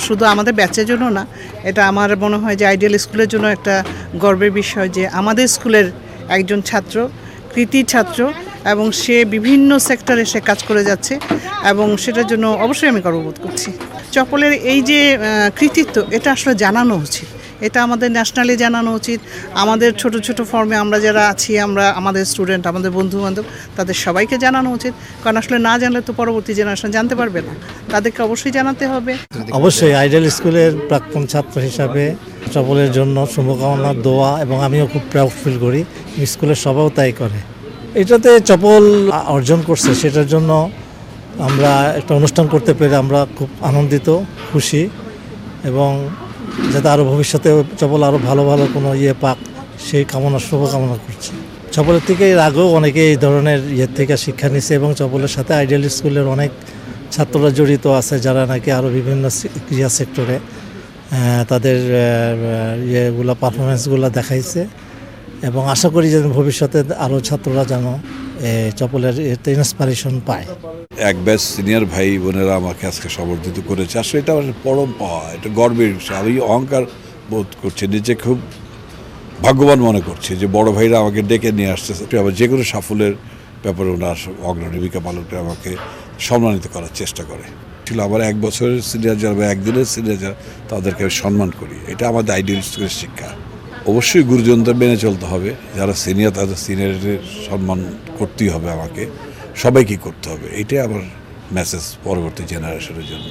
শুধু আমাদের ব্যাচের জন্য না, এটা আমার মনে হয় যে আইডিয়াল স্কুলের জন্য একটা গর্বের বিষয় যে আমাদের স্কুলের একজন ছাত্র, কৃতি ছাত্র, এবং সে বিভিন্ন সেক্টরে সে কাজ করে যাচ্ছে এবং সেটার জন্য অবশ্যই আমি গর্ববোধ করছি। চপলের এই যে কৃতিত্ব, এটা আসলে জানানো উচিত, এটা আমাদের ন্যাশনালি জানানো উচিত। আমাদের ছোট ছোট ফর্মে আমরা যারা আছি, আমরা আমাদের স্টুডেন্ট, আমাদের বন্ধুবান্ধব, তাদের সবাইকে জানানো উচিত, কারণ আসলে না জানলে তো পরবর্তী জেনারেশন জানতে পারবে না, তাদেরকে অবশ্যই জানাতে হবে। অবশ্যই আইডিয়াল স্কুলের প্রাক্তন ছাত্র হিসাবে চপলের জন্য শুভকামনা, দোয়া, এবং আমিও খুব প্রাউড ফিল করি, স্কুলের সবাও তাই করে। এটাতে চপল অর্জন করছে, সেটার জন্য আমরা একটা অনুষ্ঠান করতে পেরে আমরা খুব আনন্দিত, খুশি, এবং যাতে আরও ভবিষ্যতে চপল আরও ভালো ভালো কোনো পাক সেই শুভকামনা করছি। চপলের থেকে এর আগেও অনেকে এই ধরনের থেকে শিক্ষা নিচ্ছে এবং চপলের সাথে আইডিয়াল স্কুলের অনেক ছাত্ররা জড়িত আছে যারা নাকি আরও বিভিন্ন ক্রিয়া সেক্টরে তাদের পারফরমেন্সগুলো দেখাইছে, এবং আশা করি যে ভবিষ্যতে আরও ছাত্ররা যেন চপলের এতে ইন্সপিরেশন পায়। এক ব্যাচ সিনিয়র ভাই বোনেরা আমাকে আজকে সমর্থিত করেছে, আসলে এটা আমার পরম পাওয়া, এটা গর্বের বিষয়। আমি অহংকার বোধ করছি, নিজে খুব ভাগ্যবান মনে করছি যে বড় ভাইরা আমাকে ডেকে নিয়ে আসতেছে, আবার যে কোনো সাফল্যের ব্যাপারে ওনার অগ্রণী ভূমিকা পালন করে আমাকে সম্মানিত করার চেষ্টা করে। ছিল আমার 1 বছরের সিনিয়র যারা বা 1 দিনের সিনিয়র যারা, তাদেরকে আমি সম্মান করি, এটা আমাদের আইডিয়াল স্কুলের শিক্ষা। অবশ্যই গুরুজনদের মেনে চলতে হবে, যারা সিনিয়র তাদের সিনিয়রের সম্মান করতেই হবে, আমাকে সবাইকে করতে হবে, এটাই আমার মেসেজ পরবর্তী জেনারেশনের জন্য।